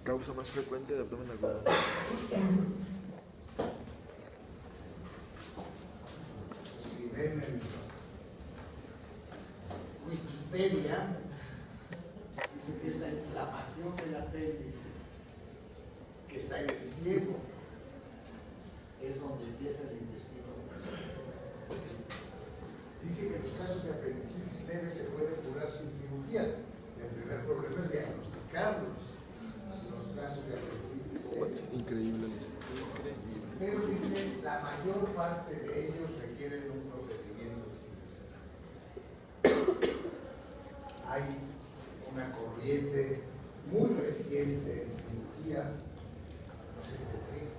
Causa más frecuente de abdomen agudo. Si ven en Wikipedia, dice que es la inflamación del apéndice, que está en el ciego, es donde empieza el intestino. Dice que los casos de apendicitis leve se pueden curar sin cirugía. El primer problema es diagnosticarlos. Los casos de apendicitis leve. Increíble, increíble. Pero dice, la mayor parte de ellos requieren un procedimiento quirúrgico. Hay una corriente muy reciente en cirugía, no sé por qué,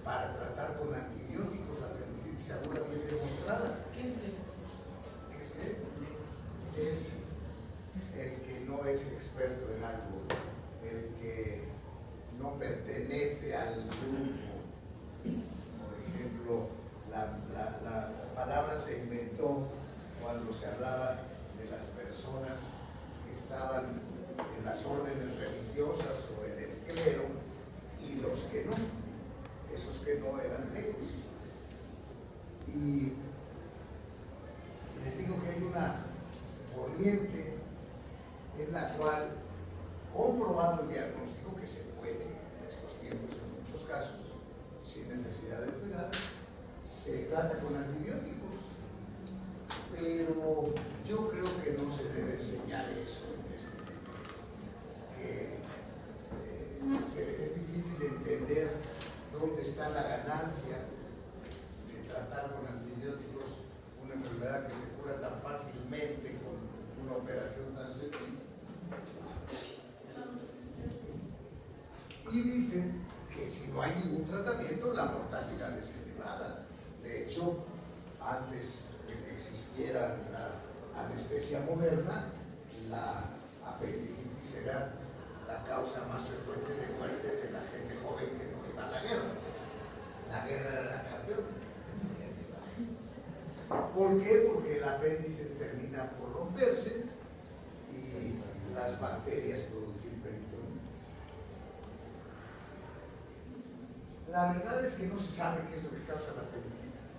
para tratar con antibióticos la apendicitis aguda bien demostrada. Es el que no es experto en algo, el que no pertenece al grupo. Por ejemplo, la palabra se inventó cuando se hablaba de las personas que estaban en las órdenes religiosas o en el clero y los que no, esos que no eran legos. Y les digo que hay una corriente en la cual, comprobado el diagnóstico, que se puede en estos tiempos en muchos casos, sin necesidad de operar, se trata con antibióticos. Pero yo creo que no se debe enseñar eso. Es difícil entender dónde está la ganancia de tratar con antibióticos una enfermedad que se cura tan fácilmente con una operación tan sencilla. Y dicen que si no hay ningún tratamiento, la mortalidad es elevada. De hecho, antes de que existiera la anestesia moderna, la apendicitis era la causa más frecuente de muerte de la gente joven que no iba a la guerra. La guerra era la campeona. ¿Por qué? Porque el apéndice termina por romperse y las bacterias producen peritoneo. La verdad es que no se sabe qué es lo que causa la apendicitis,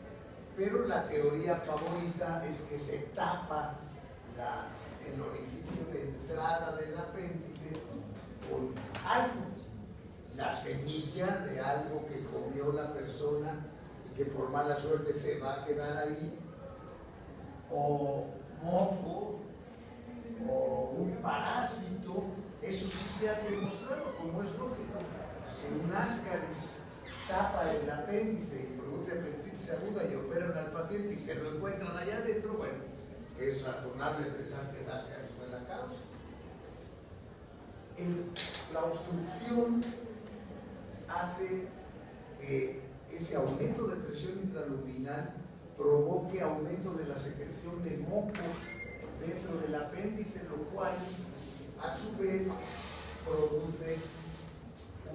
pero la teoría favorita es que se tapa el orificio de entrada del apéndice con algo, la semilla de algo que comió la persona y que por mala suerte se va a quedar ahí, o moco, o un parásito. Eso sí se ha demostrado, como es lógico. Si un ascaris tapa el apéndice y produce apendicitis aguda y operan al paciente y se lo encuentran allá adentro, bueno, es razonable pensar que el ascaris fue la causa. La obstrucción hace que ese aumento de presión intraluminal provoque aumento de la secreción de moco dentro del apéndice, lo cual a su vez produce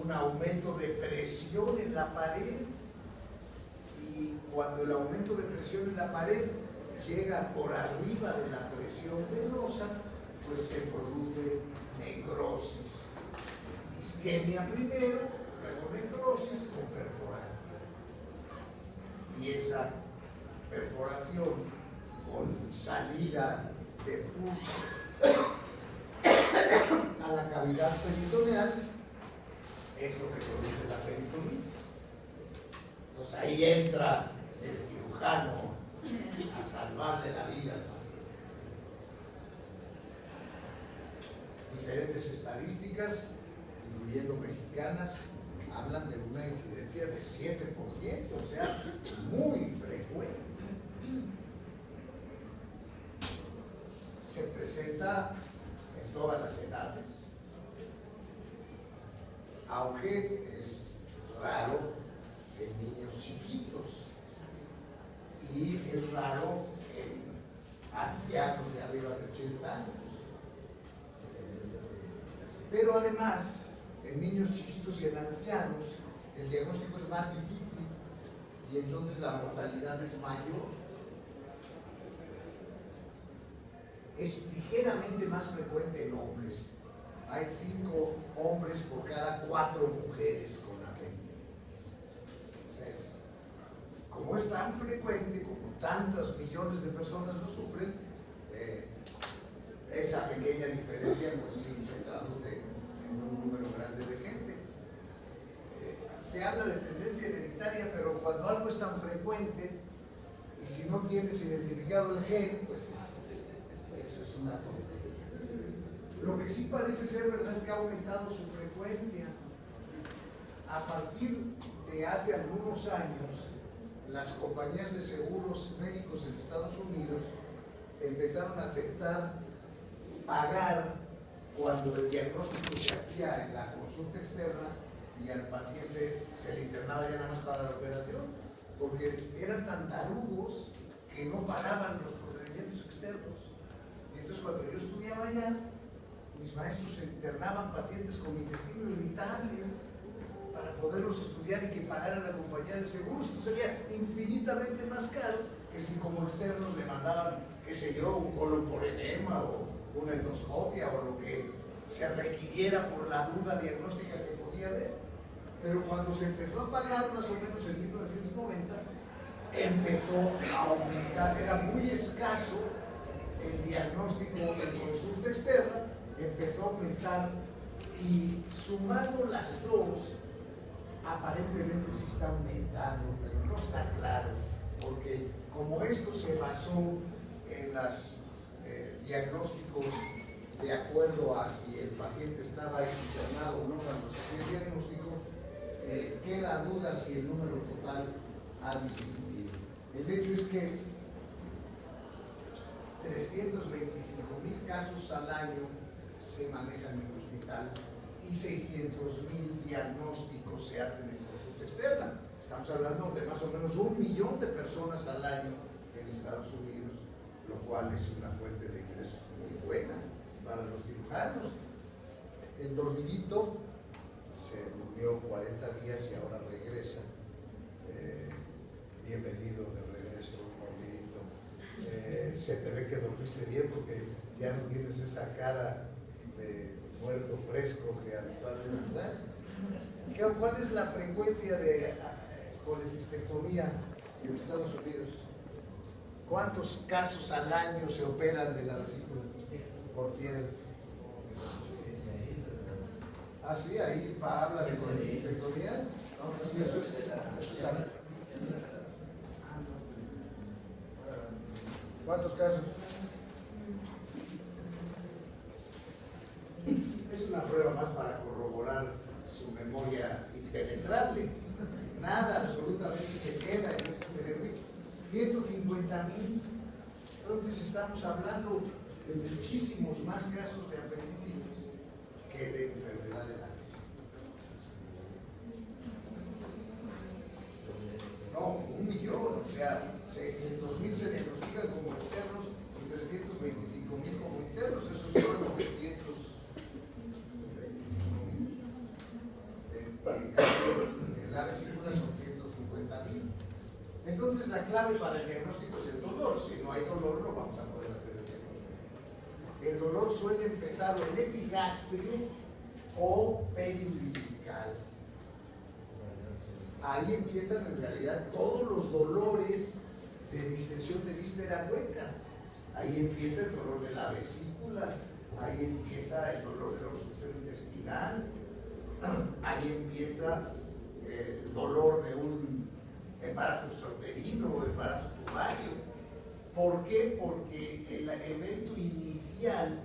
un aumento de presión en la pared, y cuando el aumento de presión en la pared llega por arriba de la presión venosa, pues se produce necrosis, isquemia primero, luego necrosis con perforación, y esa perforación con salida de pus a la cavidad peritoneal es lo que produce la peritonitis. Entonces ahí entra el cirujano a salvarle la vida al paciente. Diferentes estadísticas, incluyendo mexicanas, hablan de una incidencia de 7%, o sea, muy frecuente. Se presenta en todas las edades, aunque es raro en niños chiquitos y es raro en ancianos de arriba de 80 años. Pero además, en niños chiquitos y en ancianos, el diagnóstico es más difícil y entonces la mortalidad es mayor. Es ligeramente más frecuente en hombres, hay 5 hombres por cada 4 mujeres con apendicitis. Entonces, como es tan frecuente, como tantos millones de personas lo sufren, esa pequeña diferencia pues sí se traduce en un número grande de gente. Se habla de tendencia hereditaria, pero cuando algo es tan frecuente y si no tienes identificado el gen, pues eso es una tontería. Lo que sí parece ser verdad es que ha aumentado su frecuencia. A partir de hace algunos años, las compañías de seguros médicos en Estados Unidos empezaron a aceptar pagar cuando el diagnóstico se hacía en la consulta externa y al paciente se le internaba ya nada más para la operación, porque eran tan tarugos que no pagaban los procedimientos externos. Y entonces cuando yo estudiaba allá, mis maestros se internaban pacientes con intestino irritable para poderlos estudiar y que pagaran la compañía de seguros. Entonces sería infinitamente más caro que si como externos le mandaban, qué sé yo, un colon por enema o una endoscopia o lo que se requiriera por la duda diagnóstica que podía haber. Pero cuando se empezó a pagar, más o menos en 1990, empezó a aumentar, era muy escaso el diagnóstico en consulta externa, empezó a aumentar y sumando las dos, aparentemente sí está aumentando, pero no está claro, porque como esto se basó en los diagnósticos de acuerdo a si el paciente estaba internado o no cuando se hacía el diagnóstico, queda duda si el número total ha disminuido. El hecho es que 325,000 casos al año se manejan en el hospital y 600,000 diagnósticos se hacen en consulta externa. Estamos hablando de más o menos 1 millón de personas al año en Estados Unidos, lo cual es una fuente de ingresos muy buena para los cirujanos. El dormidito se durmió 40 días y ahora regresa. Bienvenido de regreso, dormidito. Se te ve que dormiste bien porque ya no tienes esa cara de muerto fresco que habitualmente das. ¿Cuál es la frecuencia de colecistectomía en Estados Unidos? ¿Cuántos casos al año se operan de la vesícula por piedras? Ah, sí, ahí habla de colecistectomía. Sí, eso es. ¿Cuántos casos? Es una prueba más para corroborar su memoria impenetrable. Nada absolutamente se queda en ese cerebro. 150,000. Entonces estamos hablando de muchísimos más casos de apendicitis que de enfermedad de la vesícula. No, 1 millón, o sea, 600,000 se diagnostican como externos y 325,000 como internos. Esos son 925,000. En la vesícula son 150,000. Entonces la clave para el diagnóstico es el dolor. Si no hay dolor, no vamos a poder hacer el diagnóstico. El dolor suele empezar o en epigastrio o periumbilical. Ahí empiezan en realidad todos los dolores de distensión de víscera hueca. Ahí empieza el dolor de la vesícula, ahí empieza el dolor de la obstrucción intestinal, ahí empieza el dolor de un embarazo extrauterino o embarazo tubario. ¿Por qué? Porque el evento inicial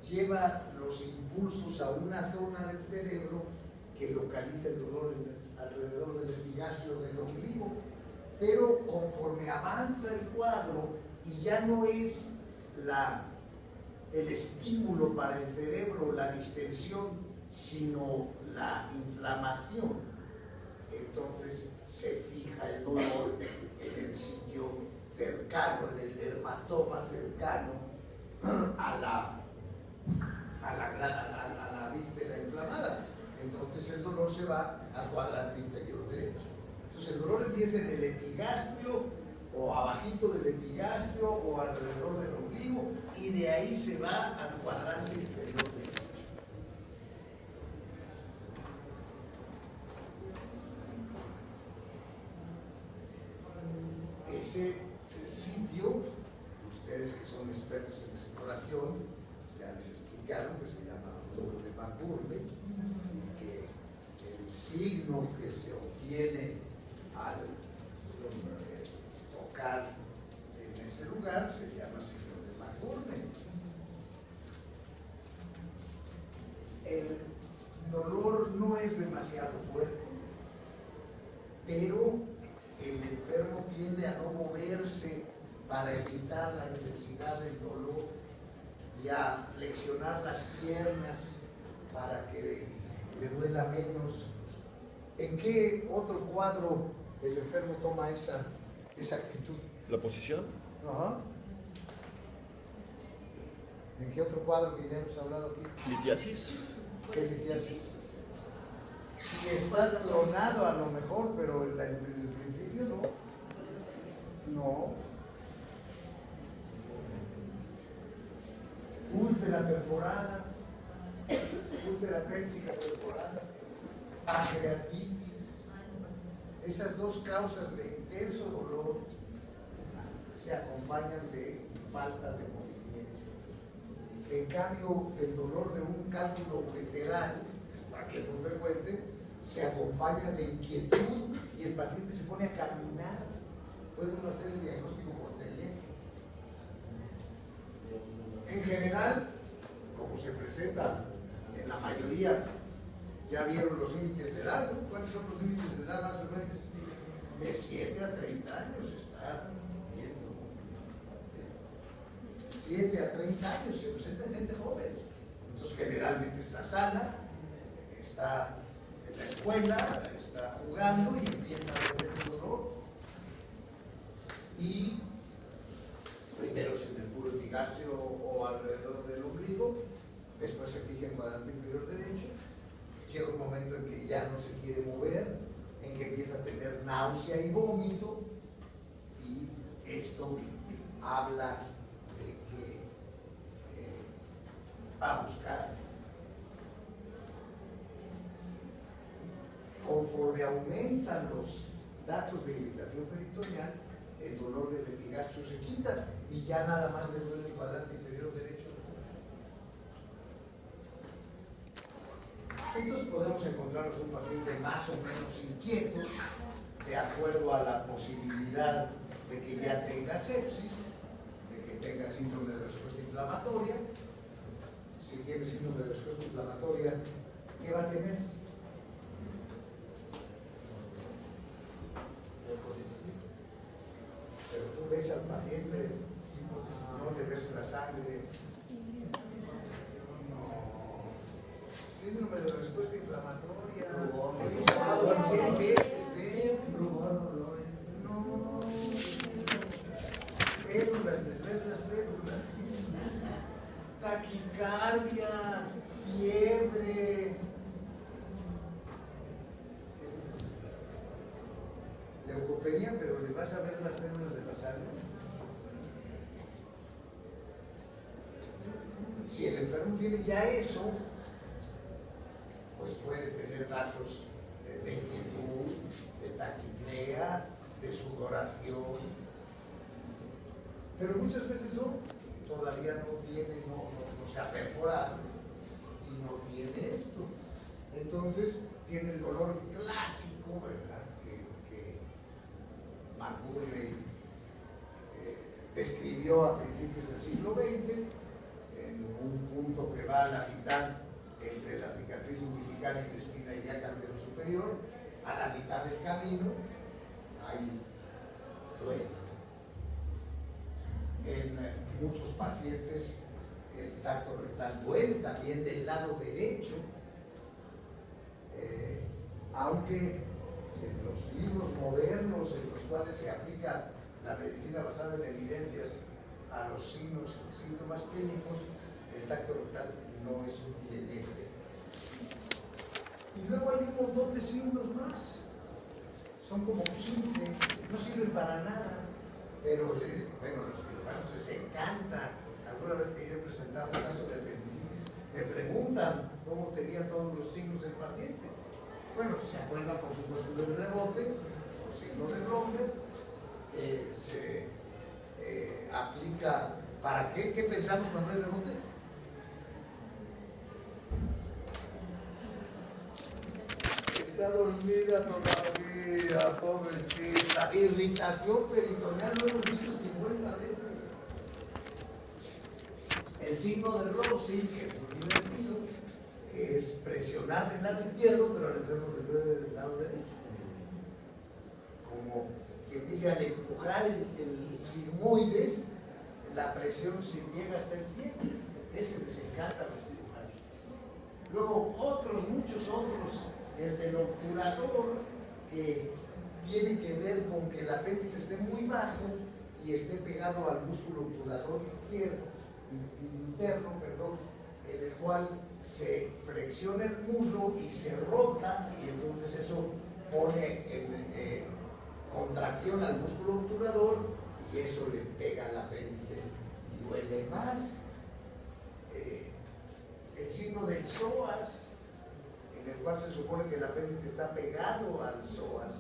lleva los impulsos a una zona del cerebro que localiza el dolor alrededor del epigastrio del ombligo, pero conforme avanza el cuadro y ya no es el estímulo para el cerebro, la distensión, sino la inflamación, entonces se fija el dolor en el sitio cercano, en el dermatoma cercano a la víscera inflamada. Entonces el dolor se va al cuadrante inferior derecho. Entonces el dolor empieza en el epigastrio o abajito del epigastrio o alrededor del ombligo y de ahí se va al cuadrante inferior derecho. ese sitio, ustedes que son expertos en exploración, ya les explicaron que se llama Muro de McBurney y que el signo que se obtiene al tocar en ese lugar se llama signo de McBurney. El dolor no es demasiado fuerte, pero el enfermo tiende a no moverse para evitar la intensidad del dolor y a flexionar las piernas para que le duela menos. ¿En qué otro cuadro el enfermo toma esa actitud? ¿La posición? Ajá. ¿En qué otro cuadro que ya hemos hablado aquí? Litiasis. ¿Qué litiasis? Sí, está clonado a lo mejor, pero en el principio no. No. Úlcera perforada, úlcera péptica perforada, pancreatitis. Esas dos causas de intenso dolor se acompañan de falta de movimiento. En cambio, el dolor de un cálculo ureteral, que es también muy frecuente, se acompaña de inquietud y el paciente se pone a caminar. Puede uno hacer el diagnóstico por teléfono. En general, como se presenta en la mayoría, ya vieron los límites de edad, ¿no? ¿Cuáles son los límites de edad más frecuentes? De 7 a 30 años está viendo. De 7 a 30 años se presenta gente joven. Entonces generalmente está sana, está en la escuela, está jugando y empieza a tener el dolor. Y primero es en el puro epigastrio o alrededor del ombligo, después se fija en el cuadrante inferior derecho, llega un momento en que ya no se quiere mover, en que empieza a tener náusea y vómito, y esto habla de que va a buscar. Conforme aumentan los datos de irritación peritoneal, el dolor del epigastrio se quita y ya nada más le duele el cuadrante inferior derecho. Entonces podemos encontrarnos un paciente más o menos inquieto de acuerdo a la posibilidad de que ya tenga sepsis, de que tenga síndrome de respuesta inflamatoria. Si tiene síndrome de respuesta inflamatoria, ¿qué va a tener? Pero tú ves al paciente, no le ves la sangre. No. Síndrome de respuesta inflamatoria. Te dice cualquier vez de no. Células, les ves las células. Taquicardia, fiebre. Leucopenia, pero le vas a ver las células de la sangre. Si el enfermo tiene ya eso, pues puede tener datos de inquietud, de taquipnea, de sudoración, pero muchas veces no, todavía no tiene, no se ha perforado y no tiene esto. Entonces tiene el dolor clásico, ¿verdad? Que McBurney describió a principios del siglo XX en un punto que va a la mitad entre la cicatriz umbilical y la espina ilíaca antero superior. A la mitad del camino hay duelo. En muchos pacientes el tacto rectal duele también del lado derecho, aunque en los libros modernos en los cuales se aplica la medicina basada en evidencias a los síntomas clínicos, el tacto rectal no es útil en este. Y luego hay un montón de signos más, son como 15, no sirven para nada, pero los cirujanos les encanta. Alguna vez que yo he presentado un caso de apendicitis, me preguntan cómo tenía todos los signos el paciente. Bueno, se acuerdan por supuesto del rebote, los signos de Bromberg, se aplica. ¿Para qué? ¿Qué pensamos cuando hay rebote? Está dormida todavía, pobrecita. Irritación peritoneal, lo hemos visto 50 veces. El signo de Rossi, que es muy divertido, que es presionar del lado izquierdo, pero al enfermo del lado derecho. Como que dice, al empujar el sigmoides, la presión se llega hasta el cielo. Ese les encanta a los cirujanos. Luego muchos otros, el del obturador, que tiene que ver con que el apéndice esté muy bajo y esté pegado al músculo obturador interno, en el cual se flexiona el muslo y se rota, y entonces eso pone en contracción al músculo obturador y eso le pega al apéndice y duele más. El signo del psoas, en el cual se supone que el apéndice está pegado al psoas,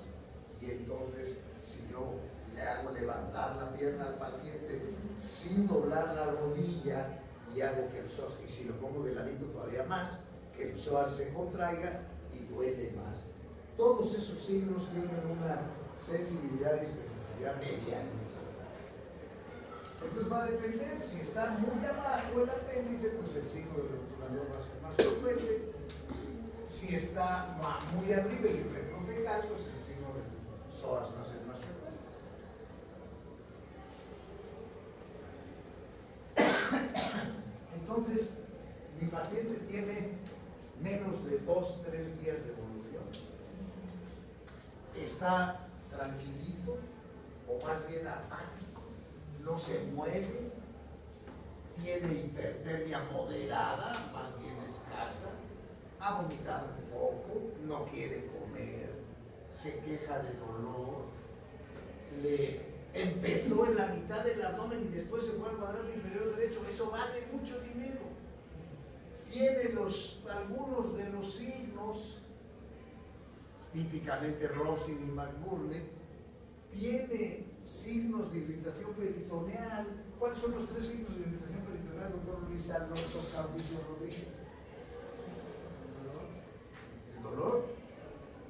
y entonces si yo le hago levantar la pierna al paciente sin doblar la rodilla y hago que el psoas, y si lo pongo de ladito todavía más, que el psoas se contraiga y duele más. Todos esos signos tienen una sensibilidad y especificidad mediana. Entonces va a depender, si está muy abajo el apéndice, pues el signo del obturador va a ser más frecuente. Si está muy arriba y retrocecal, pues el signo del psoas va a ser más frecuente. Entonces, mi paciente tiene menos de 2-3 días de evolución. Está tranquilito, o más bien apático, no se mueve, tiene hipertermia moderada, más bien escasa, ha vomitado un poco, no quiere comer, se queja de dolor, le empezó en la mitad del abdomen y después se fue al cuadrado inferior derecho. Eso vale mucho dinero. Tiene algunos de los signos, típicamente Rossi y McBurney. Tiene signos de irritación peritoneal. ¿Cuáles son los 3 signos de irritación peritoneal, doctor Luis Alonso Caudillo Rodríguez? ¿El dolor?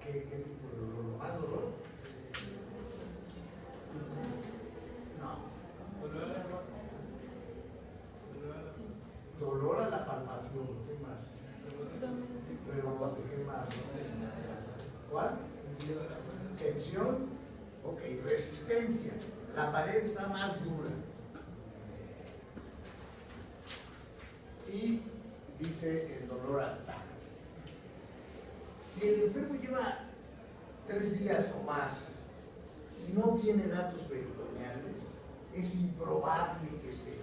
¿Qué tipo de dolor? ¿Más dolor? No. Dolor a la palpación. ¿Qué más? Rebote. ¿Qué más? ¿Cuál? Tensión. Ok, resistencia. La pared está más dura. Y dice el dolor al tacto. Si el enfermo lleva 3 días o más y no tiene datos peritoneales, es improbable que sea.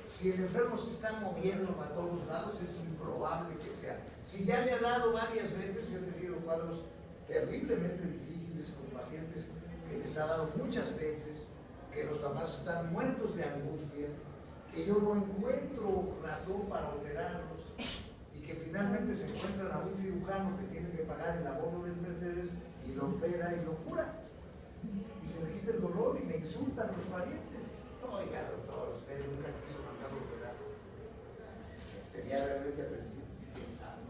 Si el enfermo se está moviendo para todos lados, es improbable que sea. Si ya le ha dado varias veces, yo he tenido cuadros terriblemente difíciles con pacientes que les ha dado muchas veces, que los papás están muertos de angustia, que yo no encuentro razón para operarlos, y que finalmente se encuentran a un cirujano que tiene que pagar el abono del Mercedes y lo opera y lo cura. Y se le quita el dolor y me insultan los parientes. Oiga, doctor, usted nunca quiso mandarlo a operar. Tenía realmente apendicitis, quién sabe.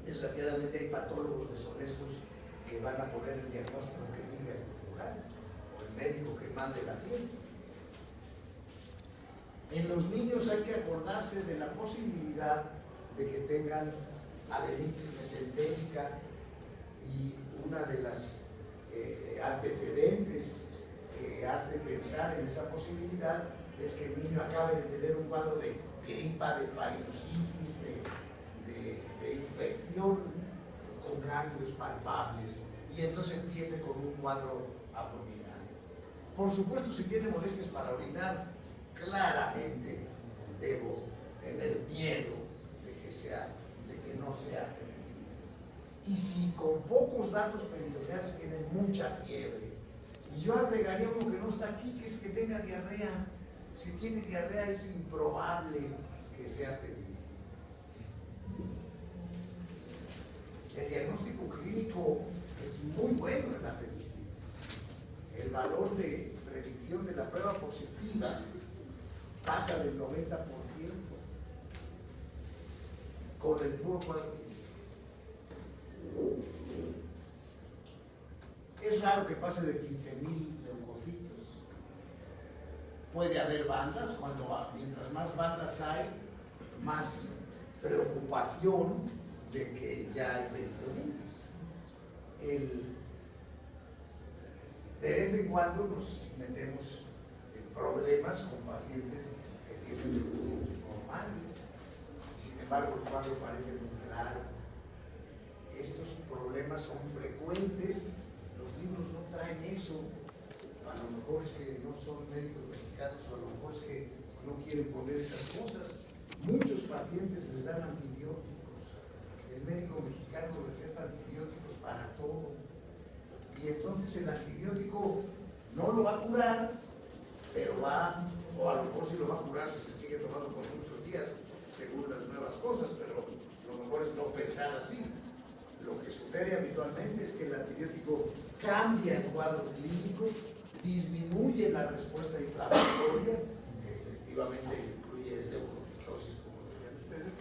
Desgraciadamente hay patólogos deshonestos que van a poner el diagnóstico que diga el cirujano o el médico que mande la piel. En los niños hay que acordarse de la posibilidad de que tengan adenitis mesentérica, y una de las antecedentes que hace pensar en esa posibilidad es que el niño acabe de tener un cuadro de gripa, de faringitis, de infección con ganglios palpables, y entonces empiece con un cuadro abdominal. Por supuesto, si tiene molestias para orinar, claramente debo tener miedo de que no sea apendicitis. Y si con pocos datos peritoneales tiene mucha fiebre, y yo agregaría uno que no está aquí, que es que tenga diarrea. Si tiene diarrea es improbable que sea apendicitis. El diagnóstico clínico es muy bueno en la apendicitis. El valor de predicción de la prueba positiva pasa del 90% con el puro cuadro clínico. Es raro que pase de 15,000 leucocitos. Puede haber bandas, mientras más bandas hay, más preocupación de que ya hay peritonitis. De vez en cuando nos metemos en problemas con pacientes que tienen leucocitos normales. Sin embargo, el cuadro parece muy claro. Estos problemas son frecuentes. Los libros no traen eso. A lo mejor es que no son médicos mexicanos, o a lo mejor es que no quieren poner esas cosas. Muchos pacientes les dan antibióticos. El médico mexicano receta antibióticos para todo. Y entonces el antibiótico no lo va a curar, pero o a lo mejor sí lo va a curar si se sigue tomando por muchos días, según las nuevas cosas, pero lo mejor es no pensar así. Lo que sucede habitualmente es que el antibiótico cambia el cuadro clínico, disminuye la respuesta inflamatoria, que efectivamente incluye leucocitosis, como decían ustedes,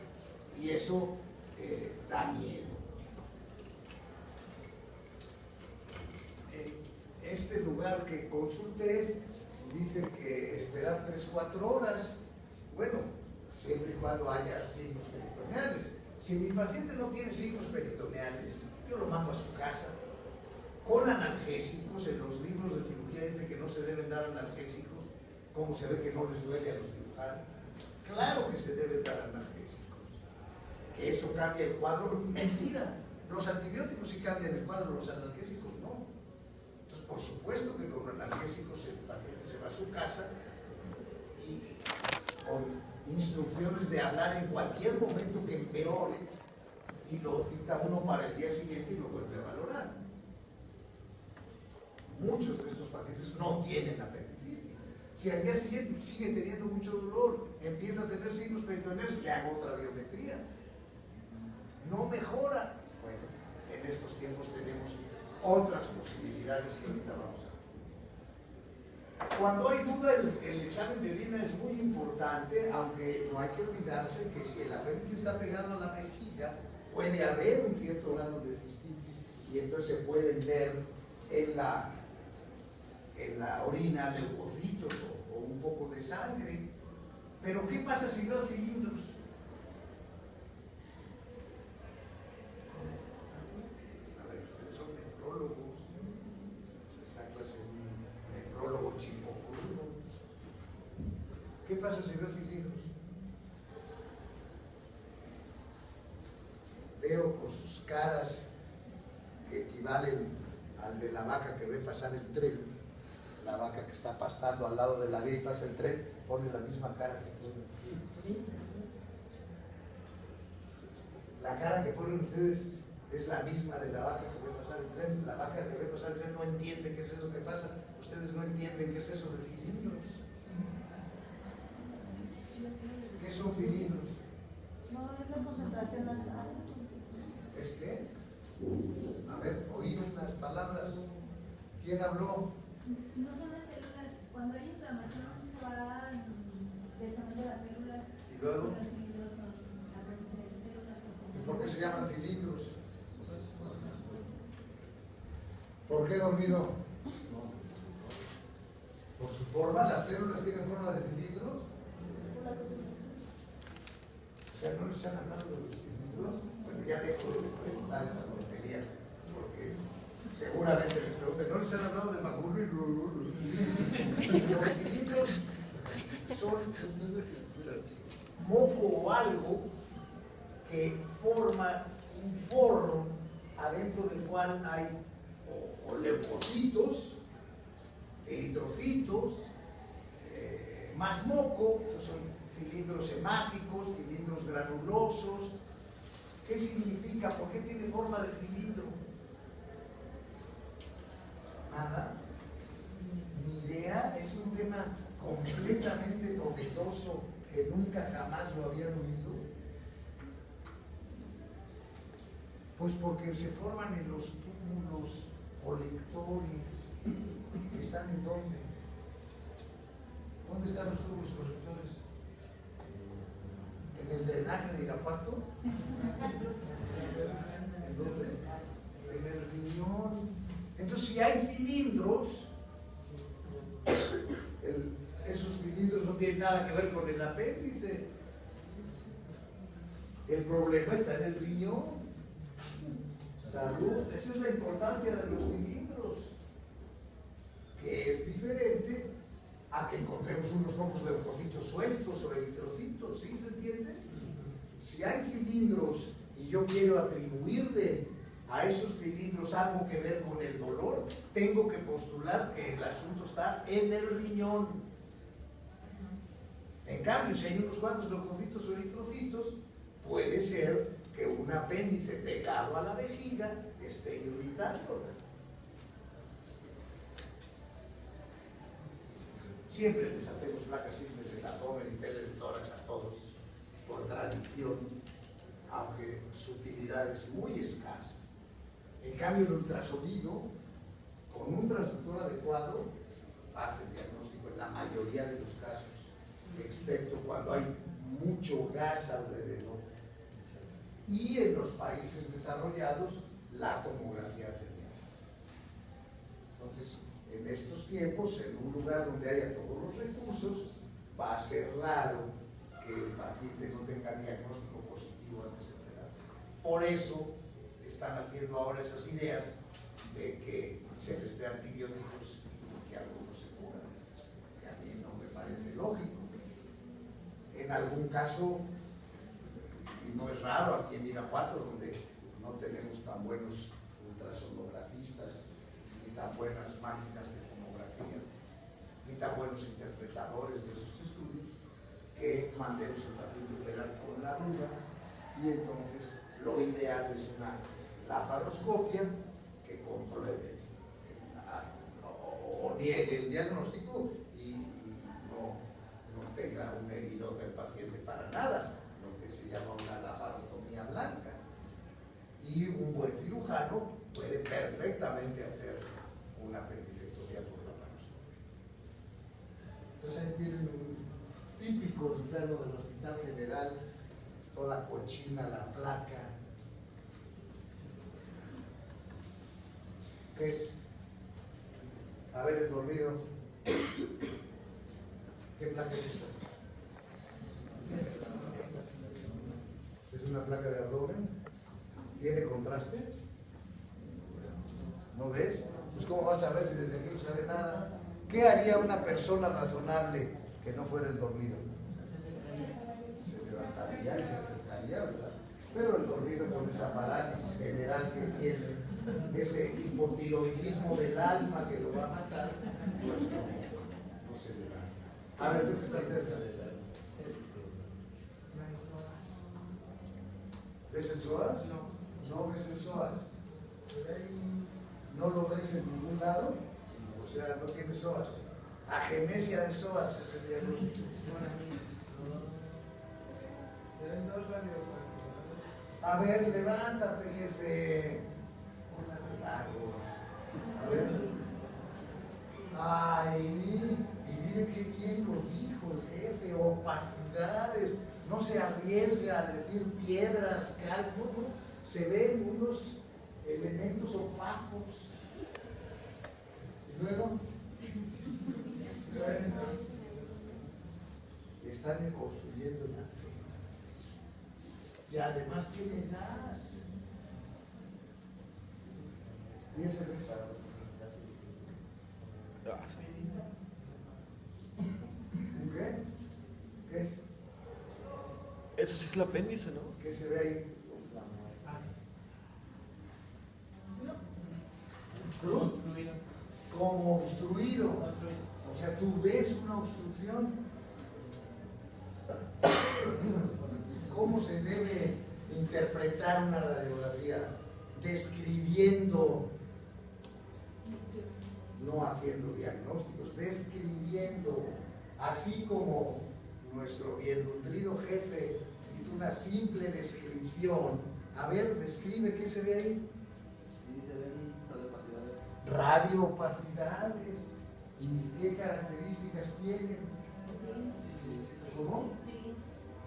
y eso da miedo. Este lugar que consulté dice que esperar 3-4 horas, bueno, siempre y cuando haya signos peritoneales. Si mi paciente no tiene signos peritoneales, yo lo mando a su casa con analgésicos. En los libros de cirugía dice que no se deben dar analgésicos, como se ve que no les duele a los cirujanos. Claro que se deben dar analgésicos. Que eso cambia el cuadro, mentira. Los antibióticos sí cambian el cuadro, los analgésicos no. Entonces, por supuesto que con analgésicos el paciente se va a su casa y con instrucciones de hablar en cualquier momento que empeore, y lo cita uno para el día siguiente y lo vuelve a valorar. Muchos de estos pacientes no tienen apendicitis. Si al día siguiente sigue teniendo mucho dolor, empieza a tener signos peritoneales, le hago otra biometría. No mejora. Bueno, en estos tiempos tenemos otras posibilidades que ahorita vamos a ver. Cuando hay duda, el examen de orina es muy importante, aunque no hay que olvidarse que si el apéndice está pegado a la vejiga, puede haber un cierto grado de cistitis y entonces se pueden ver en la orina leucocitos o un poco de sangre. Pero ¿qué pasa si no hay cilindros? A ver, ustedes son nefrólogos. Esta clase es un nefrólogo chipocrudo. ¿Qué pasa si veo cilindros? Veo por sus caras que equivalen al de la vaca que ve pasar el tren. La vaca que está pastando al lado de la vía y pasa el tren, pone la misma cara que pone. La cara que ponen ustedes es la misma de la vaca que ve pasar el tren. La vaca que ve pasar el tren no entiende qué es eso que pasa. Ustedes no entienden qué es eso de cilindros. ¿Qué son cilindros? No, es la concentración alta. ¿Es qué? A ver, oí unas palabras. ¿Quién habló? No son las células, cuando hay inflamación se van desarrollando las células. ¿Y luego? Los cilindros son la presencia de células. ¿Y por qué se llaman cilindros? ¿Por qué dormido? Por su forma, las células tienen forma de cilindros. O sea, ¿no les han hablado de los cilindros? Bueno, ya dejo de preguntar esa tontería, porque seguramente les pregunten, ¿no les han hablado de Magurri? Los cilindros son moco o algo que forma un forro adentro del cual hay o leucocitos, eritrocitos, más moco, que son cilindros hemáticos, cilindros granulosos. ¿Qué significa? ¿Por qué tiene forma de cilindro? Nada. Ni idea. Es un tema completamente novedoso que nunca jamás lo habían oído. Pues porque se forman en los túbulos colectores. ¿Están en dónde? ¿Dónde están los tubos correctores? ¿En el drenaje de Irapuato? ¿En dónde? En el riñón. Entonces, si hay cilindros, esos cilindros no tienen nada que ver con el apéndice. El problema está en el riñón. Salud. Esa es la importancia de los cilindros, que es diferente a que encontremos unos pocos leucocitos sueltos o eritrocitos, ¿sí se entiende? Si hay cilindros y yo quiero atribuirle a esos cilindros algo que ver con el dolor, tengo que postular que el asunto está en el riñón. En cambio, si hay unos cuantos leucocitos o eritrocitos, puede ser que un apéndice pegado a la vejiga esté irritándola. Siempre les hacemos placas simples de abdomen y tele de tórax a todos, por tradición, aunque su utilidad es muy escasa. En cambio, el ultrasonido, con un transductor adecuado, hace el diagnóstico en la mayoría de los casos, excepto cuando hay mucho gas alrededor. Y en los países desarrollados, la tomografía hace el diagnóstico. Entonces, en estos tiempos, en un lugar donde haya todos los recursos, va a ser raro que el paciente no tenga diagnóstico positivo antes de operar. Por eso están haciendo ahora esas ideas de que se les dé antibióticos y que algunos se curan, que a mí no me parece lógico. En algún caso, y no es raro aquí en Irapuato, donde no tenemos tan buenos ultrasonografistas, ni tan buenas máquinas de tomografía, ni tan buenos interpretadores de esos estudios, que mandemos al paciente a operar con la ruda, y entonces lo ideal es una laparoscopia que compruebe o niegue el diagnóstico y no tenga un herido del paciente para nada, lo que se llama una laparotomía blanca. Y un buen cirujano puede perfectamente hacer una apendicectomía por laparoscopia. Entonces ahí tienen un típico enfermo del Hospital General, toda cochina la placa. ¿Qué es? A ver, el dormido. ¿Qué placa es esta? ¿Es una placa de abdomen? ¿Tiene contraste? ¿No ves? Pues ¿cómo vas a ver si desde aquí no se ve nada? ¿Qué haría una persona razonable que no fuera el dormido? Se levantaría y se acercaría, ¿verdad? Pero el dormido con esa parálisis general que tiene, ese hipotiroidismo del alma que lo va a matar, pues no se levanta. A ver, tú que estás cerca. ¿Ves el psoas? ¿No ves el psoas? ¿No lo ves en ningún lado? O sea, no tiene psoas. Agenesia de psoas es el diagnóstico. A ver, levántate, jefe. Póngate largos. A ver. Ay, y miren qué bien lo dijo el jefe. Opacidades. No se arriesga a decir piedras, cal. No, se ven unos elementos opacos. Y luego están construyendo la tela. Y además tiene gas. Y ese es ¿qué? ¿Qué es? Eso sí es el apéndice, ¿no? ¿Qué se ve ahí? Como obstruido. O sea, tú ves una obstrucción. ¿Cómo se debe interpretar una radiografía? Describiendo, no haciendo diagnósticos, describiendo, así como nuestro bien nutrido jefe hizo una simple descripción. A ver, describe qué se ve ahí. Sí, se ven las opacidades. Radioopacidades. ¿Y qué características tienen? ¿Cómo?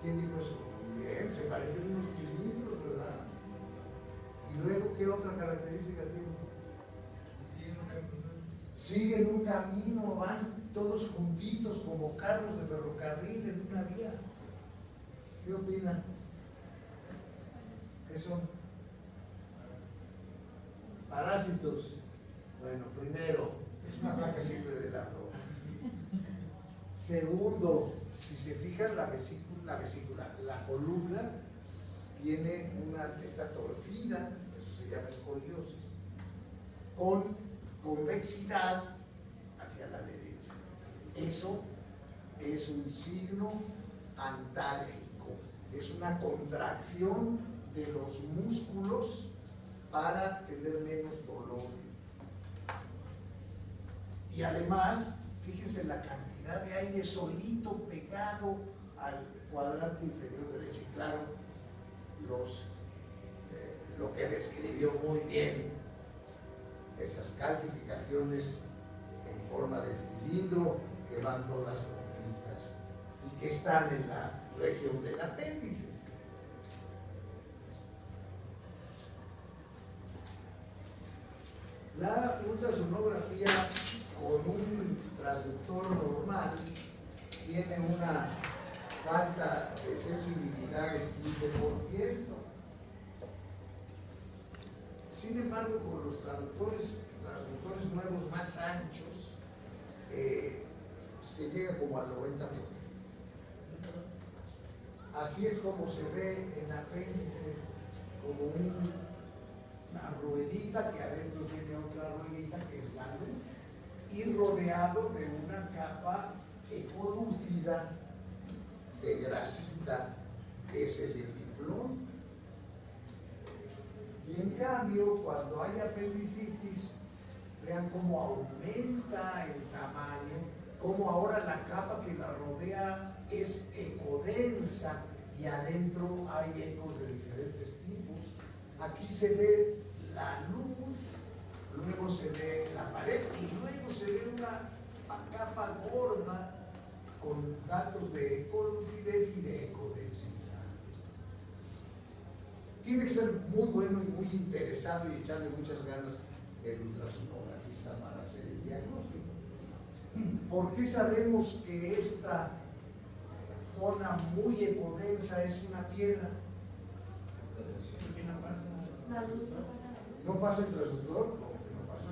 ¿Quién dijo eso? Muy bien, se parecen unos cilindros, ¿verdad? ¿Y luego qué otra característica tiene? Siguen un camino, van todos juntitos como carros de ferrocarril en una vía. ¿Qué opinan? ¿Qué son? Parásitos. Bueno, primero, es una placa simple del abdomen. Segundo, si se fijan la vesícula, la columna está torcida, eso se llama escoliosis, con convexidad hacia la derecha. Eso es un signo antálgico, es una contracción de los músculos para tener menos dolor. Y además, fíjense la cantidad de aire solito pegado al cuadrante inferior derecho. Y claro, lo que describió muy bien, esas calcificaciones en forma de cilindro que van todas juntitas y que están en la región del apéndice. La ultrasonografía con un transductor normal tiene una falta de sensibilidad del 15%. Sin embargo, con los transductores nuevos más anchos, se llega como al 90%. Así es como se ve en apéndice, como una ruedita que adentro tiene otra ruedita que es la luz, y rodeado de una capa ecolúcida de grasita, que es el epiplón. Y en cambio, cuando hay apendicitis, vean cómo aumenta el tamaño, cómo ahora la capa que la rodea es ecodensa y adentro hay ecos de diferentes tipos. Aquí se ve la luz, luego se ve la pared y luego se ve una capa gorda con datos de ecolucidez y de ecodensidad. Tiene que ser muy bueno y muy interesado y echarle muchas ganas el ultrasonografista para hacer el diagnóstico. ¿Por qué sabemos que esta zona muy ecodensa es una piedra? ¿No pasa el transductor? No pasa.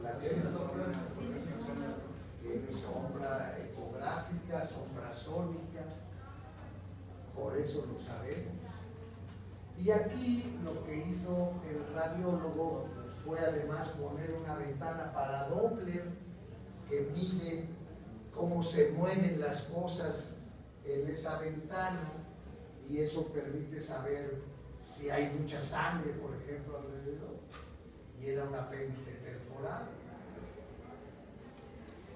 La piedra tiene sombra ecográfica, sombra sónica, por eso lo sabemos. Y aquí lo que hizo el radiólogo fue además poner una ventana para Doppler que mide cómo se mueven las cosas en esa ventana, y eso permite saber si hay mucha sangre, por ejemplo, alrededor, y era un apéndice perforado.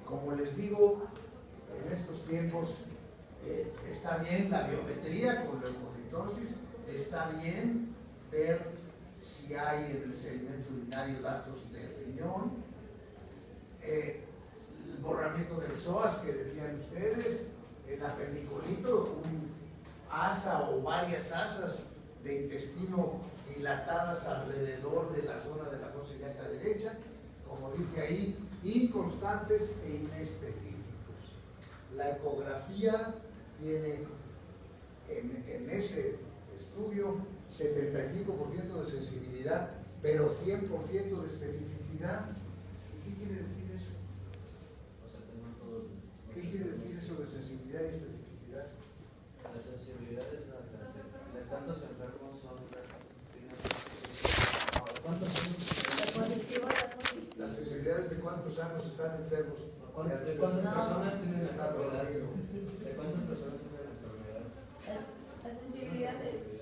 Como les digo, en estos tiempos está bien la biometría con leucocitosis, está bien ver si hay en el sedimento urinario datos de riñón, el borramiento del psoas que decían ustedes, el apendicolito, un asa o varias asas de intestino dilatadas alrededor de la zona de la fosa ilíaca derecha, como dice ahí, inconstantes e inespecíficos. La ecografía tiene en ese estudio 75% de sensibilidad, pero 100% de especificidad. ¿Y qué quiere decir eso? ¿Qué quiere decir eso de sensibilidad y especificidad? La sensibilidad es de cuántos enfermos son. ¿Cuántos Las sensibilidades de cuántos años están enfermos. ¿De cuántas personas tienen esta estado enfermedad? dormido? ¿De cuántas personas tienen la enfermedad? La sensibilidad es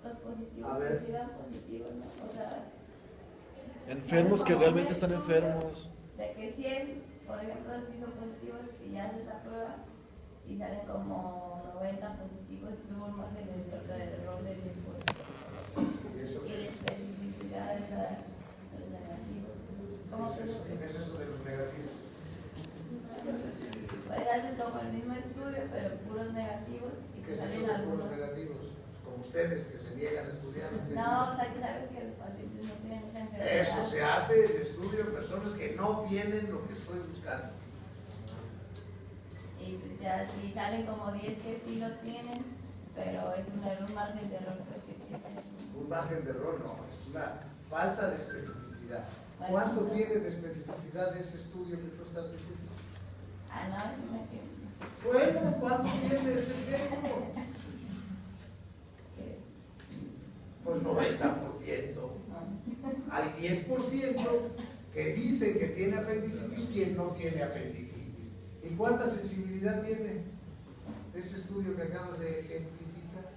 los positivos, A ver. que sí dan positivos, ¿no? O sea, Enfermos que realmente están enfermos. de que 100, por ejemplo, si son positivos y ya haces la prueba y salen como 90 positivos, tuvo un margen de error de 10%. Y eso. Y la especificidad es ustedes que se niegan a estudiar. No, o sea que sabes que los pacientes no tienen esa enfermedad. Eso se hace el estudio en personas que no tienen lo que estoy buscando. Y pues ya si salen como 10 que sí lo tienen, pero es un error, margen de error pues, que tienen. Un margen de error no, es una falta de especificidad. ¿Cuánto tiene de especificidad ese estudio que tú estás diciendo? Ah, no, es una que... Bueno, ¿cuánto tiene ese ejemplo? Pues 90%. Hay 10% que dicen que tiene apendicitis, quien no tiene apendicitis. ¿Y cuánta sensibilidad tiene ese estudio que acabas de ejemplificar?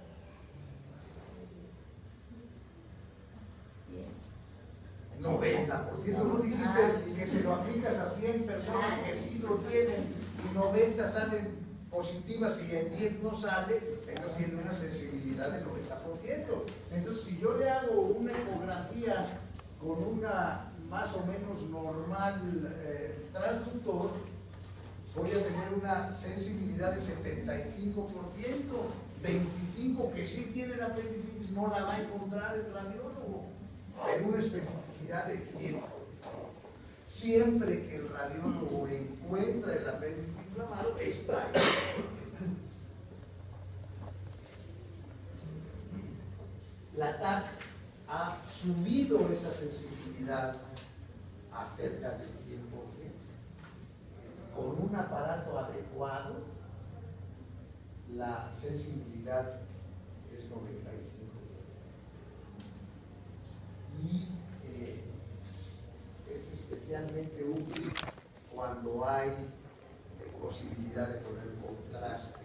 90%. ¿No dijiste que se lo aplicas a 100 personas que sí lo tienen y 90 salen positivas y en 10 no sale? Entonces tiene una sensibilidad del 90%. Entonces, si yo le hago una ecografía con una más o menos normal transductor, voy a tener una sensibilidad de 75%. 25% que sí tienen apendicitis no la va a encontrar el radiólogo, pero una especificidad de 100%. Siempre que el radiólogo encuentra el apéndice inflamado, está ahí. La TAC ha subido esa sensibilidad a cerca del 100%. Con un aparato adecuado, la sensibilidad es 95%. Y es especialmente útil cuando hay posibilidad de poner contraste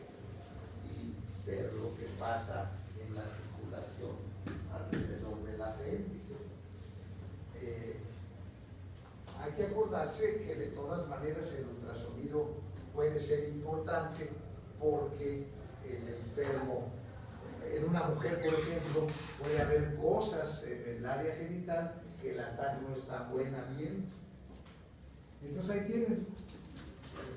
y ver lo que pasa en la circulación alrededor del apéndice. Hay que acordarse que de todas maneras el ultrasonido puede ser importante porque el enfermo, en una mujer por ejemplo, puede haber cosas en el área genital que la TAC no está buena bien. Entonces ahí tienen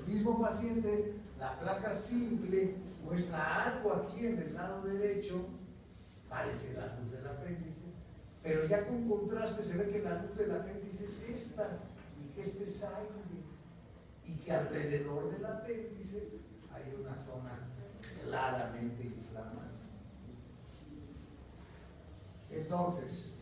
el mismo paciente, la placa simple muestra algo aquí en el lado derecho, parece la luz del apéndice, pero ya con contraste se ve que la luz del apéndice es esta, y que este es aire, y que alrededor del apéndice hay una zona claramente inflamada. Entonces,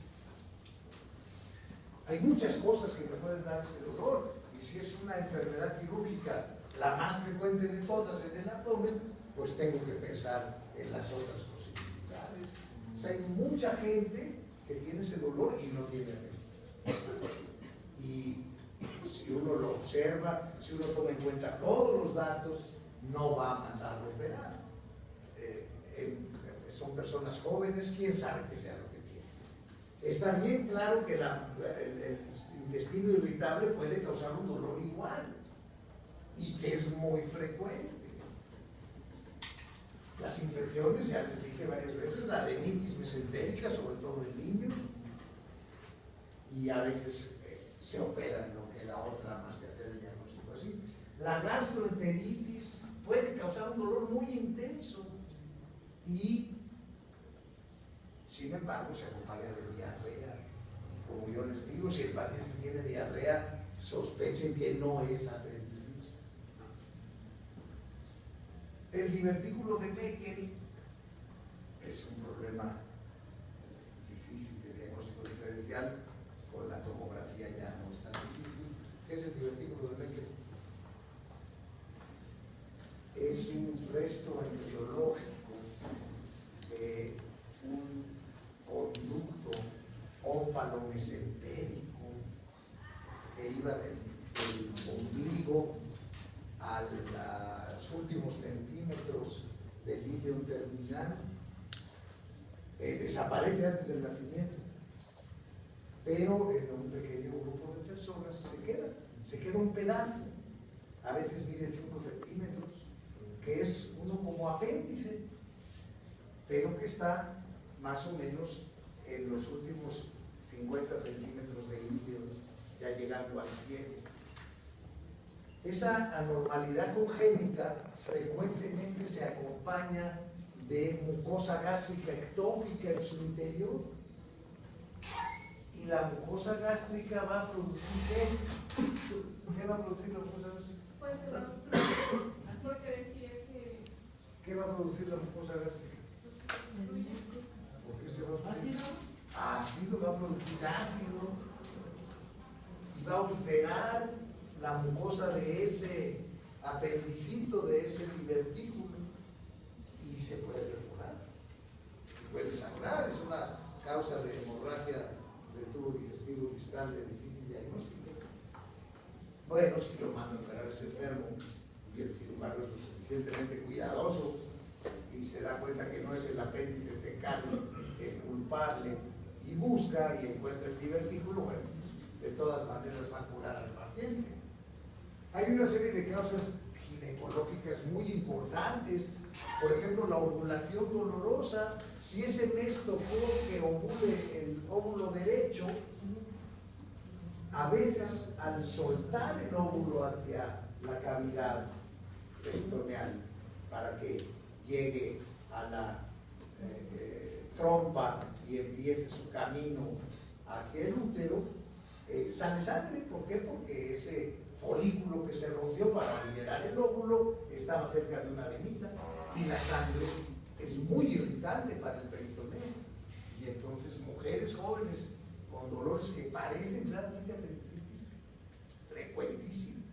hay muchas cosas que me pueden dar este dolor, y si es una enfermedad quirúrgica, la más frecuente de todas en el abdomen, pues tengo que pensar en las otras posibilidades. O sea, hay mucha gente que tiene ese dolor y no tiene apéndice. Y si uno lo observa, si uno toma en cuenta todos los datos, no va a mandarlo a operar. Son personas jóvenes, quién sabe qué sea lo que tiene. Está bien claro que el intestino irritable puede causar un dolor igual y que es muy frecuente. Las infecciones, ya les dije varias veces, la adenitis mesentérica, sobre todo en niños, y a veces se opera, no queda otra más que hacer el diagnóstico así. La gastroenteritis puede causar un dolor muy intenso y, sin embargo, se acompaña de diarrea. Y como yo les digo, si el paciente tiene diarrea, sospechen que no es apendicitis. El divertículo de Meckel es un problema difícil de diagnóstico diferencial. Con la tomografía ya no es tan difícil. ¿Qué es el divertículo de Meckel? Es un resto embriológico de un conducto ónfalo-mesentérico que iba del ombligo a los últimos centímetros del íleon terminal. Desaparece antes del nacimiento, pero en un pequeño grupo de personas se queda un pedazo, a veces mide 5 centímetros, que es uno como apéndice, pero que está más o menos en los últimos 50 centímetros de íleon, ya llegando al cielo. Esa anormalidad congénita frecuentemente se acompaña de mucosa gástrica ectópica en su interior. Y la mucosa gástrica va a producir ¿qué? ¿Qué va a producir la mucosa gástrica? Pues así porque decía que ¿Qué va a producir la mucosa gástrica? ¿Por qué se va a producir? Ácido, va a producir ácido y va a ulcerar la mucosa de ese apendicito, de ese divertículo, y se puede perforar, puede sangrar. Es una causa de hemorragia del tubo digestivo distal de difícil diagnóstico. Bueno, si yo mando a operar a ese enfermo y el cirujano es lo suficientemente cuidadoso y se da cuenta que no es el apéndice fecal el culpable y busca y encuentra el divertículo, bueno, de todas maneras va a curar al paciente. Hay una serie de causas ginecológicas muy importantes. Por ejemplo, la ovulación dolorosa. Si ese mes tocó que ovule el óvulo derecho, a veces al soltar el óvulo hacia la cavidad peritoneal para que llegue a la trompa y empiece su camino hacia el útero, sale sangre. ¿Por qué? Porque ese folículo que se rompió para liberar el óvulo estaba cerca de una venita y la sangre es muy irritante para el peritoneo, y entonces mujeres jóvenes con dolores que parecen claramente apendicitis, frecuentísimo.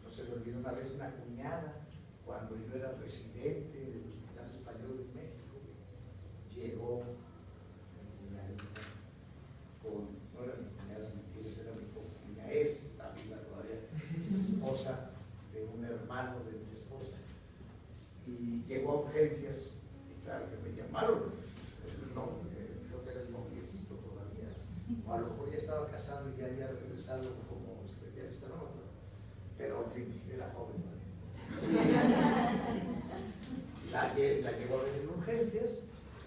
No se me olvidó una vez una cuñada, cuando yo era residente del Hospital Español en México, llegó mi cuñadita con, no era mi cuñada, mentiras, era mi cuñada, es la viva todavía, esposa de un hermano de mi esposa, y llegó a urgencias, y claro que me llamaron, no, creo que era el noviecito todavía, o a lo mejor ya estaba casado y ya había regresado como especialista, no, pero en fin, era joven todavía. La llevó a ver en urgencias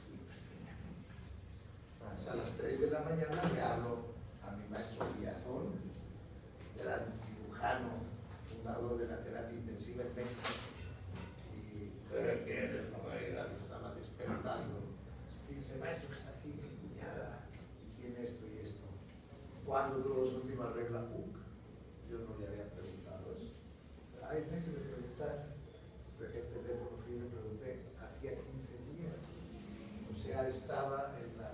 y pues tenía apendicitis. A las 3 de la mañana le hablo a mi maestro Villazón, gran cirujano, fundador de la terapia intensiva en México, y lo estaba despertando. Fíjese, maestro, que está aquí mi cuñada y tiene esto y esto. ¿Cuándo tuvo su última regla PUC? Yo no le había preguntado eso. Ay, déjeme preguntar. Entonces dejé el teléfono, fui y le pregunté, hacía 15 días. O sea, estaba en la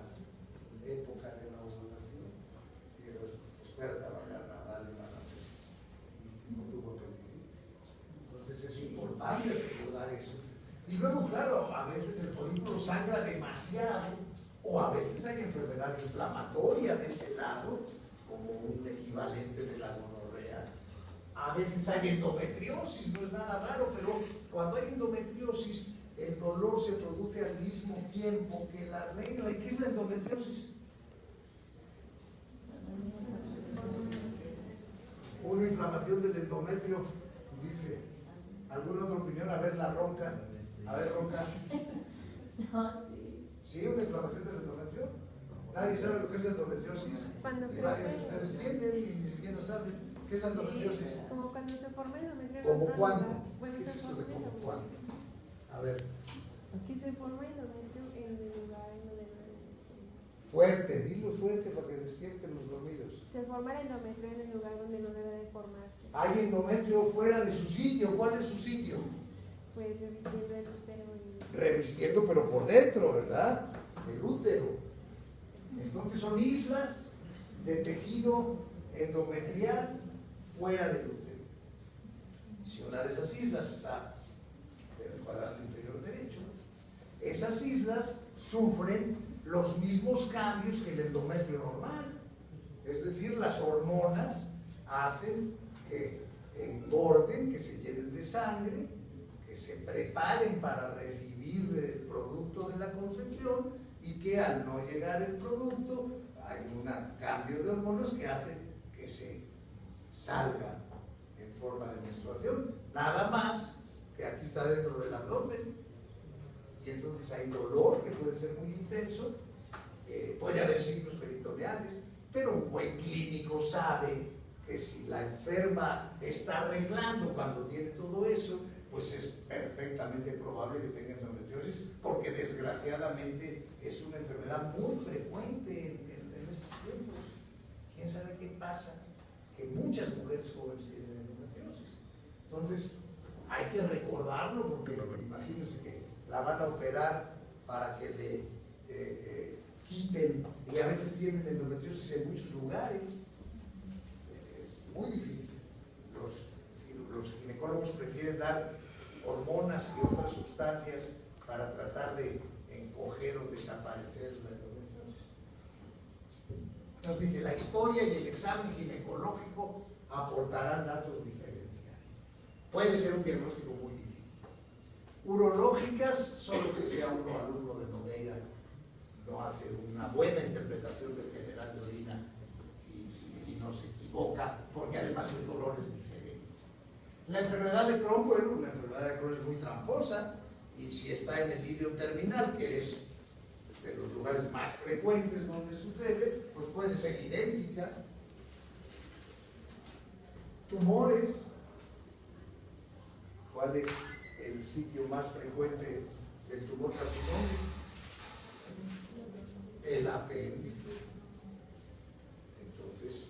época de la ovulación. Y digo, espérate a bajar a darle una noche. Y no tuvo apendicitis. Entonces es importante recordar eso. Y luego, claro, a veces el folículo sangra demasiado, o a veces hay enfermedad inflamatoria de ese lado, como un equivalente de la gonorrea. A veces hay endometriosis, no es nada raro, pero cuando hay endometriosis, el dolor se produce al mismo tiempo que la regla. ¿Y qué es la endometriosis? Una inflamación del endometrio, dice. ¿Alguna otra opinión? A ver, la Roca. A ver, Roca. No, sí. ¿Sí? ¿Una inflamación del endometrio? ¿Nadie sabe lo que es la endometriosis? Cuando Y varios de crece. ustedes tienen y ni siquiera saben qué es la endometriosis. Como cuando se forma endometrio. en ¿Cómo otro cuándo? lugar. Cuando ¿Qué es se eso forma de cómo endometrio. cuándo? A ver, Que se forma endometrio en el lugar en donde no debe de formarse. fuerte, dilo fuerte para que despierten los dormidos. Se forma el endometrio en el lugar donde no debe de formarse. Hay endometrio fuera de su sitio. ¿Cuál es su sitio? Pues revistiendo el útero y... Revistiendo, pero por dentro, ¿verdad? El útero. Entonces son islas de tejido endometrial fuera del útero. Si una de esas islas está en el cuadrante inferior derecho, esas islas sufren los mismos cambios que el endometrio normal. Es decir, las hormonas hacen que engorden, que se llenen de sangre, que se preparen para recibir el producto de la concepción, y que al no llegar el producto hay un cambio de hormonas que hace que se salga en forma de menstruación, nada más que aquí está dentro del abdomen, y entonces hay dolor que puede ser muy intenso, puede haber signos peritoneales, pero un buen clínico sabe que si la enferma está arreglando cuando tiene todo eso, pues es perfectamente probable que tenga endometriosis endometriosis, porque desgraciadamente es una enfermedad muy frecuente en estos tiempos. ¿Quién sabe qué pasa? Que muchas mujeres jóvenes tienen endometriosis. Entonces, hay que recordarlo, porque imagínense que la van a operar para que le quiten, y a veces tienen endometriosis en muchos lugares. Es muy difícil. Los ginecólogos prefieren dar hormonas y otras sustancias para tratar de encoger o desaparecer la endometriosis. Nos dice, la historia y el examen ginecológico aportarán datos diferenciales. Puede ser un diagnóstico muy difícil. Urológicas, solo que sea uno alumno de Nogueira no hace una buena interpretación del general de orina y no se equivoca, porque además el dolor es diferente. La enfermedad de Crohn, bueno, la enfermedad de Crohn es muy tramposa, y si está en el ileum terminal, que es de los lugares más frecuentes donde sucede, pues puede ser idéntica. Tumores, ¿cuál es el sitio más frecuente del tumor carcinóide? El apéndice. Entonces,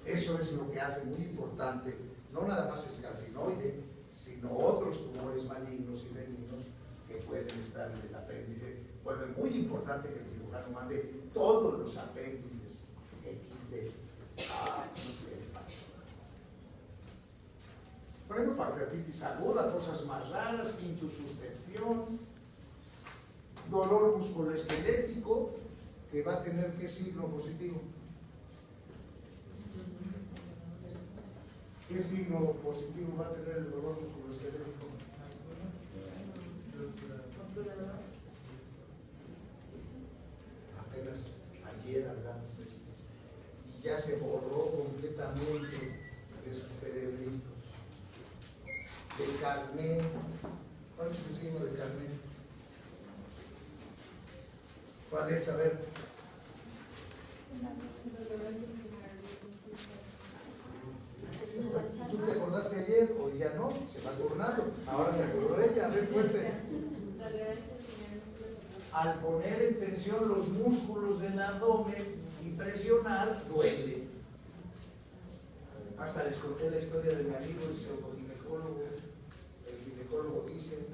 eso es lo que hace muy importante, no nada más el carcinoide, sino otros tumores malignos y benignos que pueden estar en el apéndice. Vuelve muy importante que el cirujano mande todos los apéndices que quite a por ejemplo, pancreatitis aguda, cosas más raras, intususcepción, dolor musculoesquelético, que va a tener ¿qué signo positivo? ¿Qué signo positivo va a tener el dolor musculoesquelético? Apenas ayer hablamos de esto y ya se borró completamente de sus cerebritos. De carné, ¿cuál es el signo de carné? ¿Cuál es? A ver. ¿Tú te acordaste ayer o ya no? Se va tornando. Ahora se acordó ella. A ver, fuerte. Al poner en tensión los músculos del abdomen y presionar, duele. Hasta les conté la historia de mi amigo, el pseudoginecólogo. El ginecólogo dice,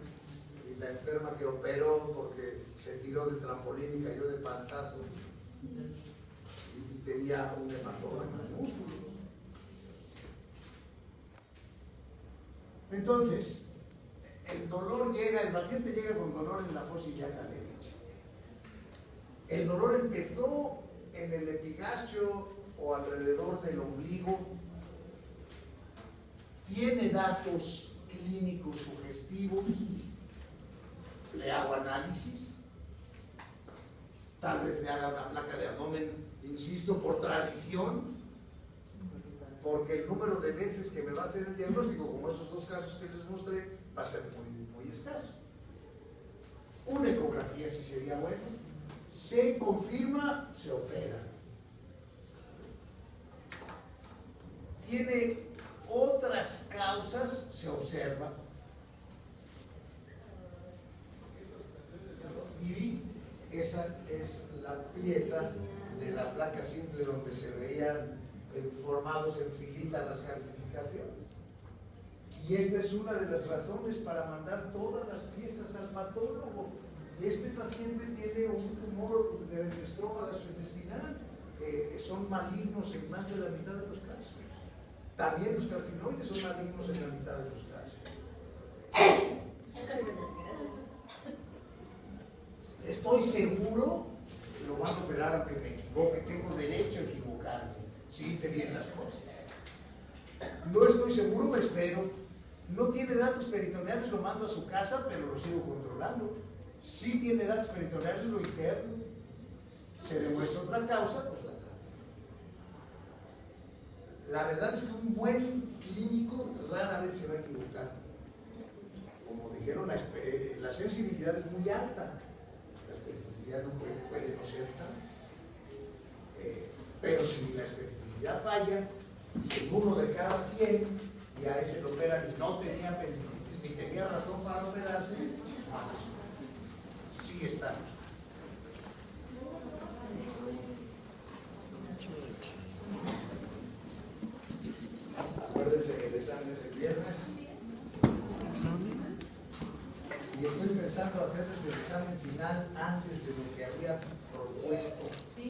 y la enferma que operó porque se tiró del trampolín y cayó de panzazo y tenía un hematoma en los músculos. Entonces, el dolor llega, el paciente llega con dolor en la fosa ilíaca derecha. El dolor empezó en el epigastrio o alrededor del ombligo. Tiene datos clínicos sugestivos. Le hago análisis. Tal vez le haga una placa de abdomen, insisto, por tradición, porque el número de veces que me va a hacer el diagnóstico, como esos dos casos que les mostré, va a ser muy escaso. Una ecografía sí sería bueno. Se confirma, se opera. Tiene otras causas, se observa. Y esa es la pieza de la placa simple donde se veían formados en filita las calcificaciones. Y esta es una de las razones para mandar todas las piezas al patólogo. Este paciente tiene un tumor de estroma gastrointestinal que son malignos en más de la mitad de los casos. También los carcinoides son malignos en la mitad de los casos. Estoy seguro que lo van a operar aunque me equivoque. Tengo derecho a equivocarme si hice bien las cosas. No estoy seguro, me espero. No tiene datos peritoneales, lo mando a su casa, pero lo sigo controlando. Si tiene datos peritoneales, lo interno. Se demuestra otra causa, pues la trato. La verdad es que un buen clínico rara vez se va a equivocar. Como dijeron, la sensibilidad es muy alta. La especificidad no puede no ser tan. Pero si la especificidad falla, en 1 de cada 100, y a ese lo operan y no tenía apendicitis ni tenía razón para operarse, sí está. Acuérdense que el examen es el viernes. Y estoy pensando hacerles el examen final antes de lo que había propuesto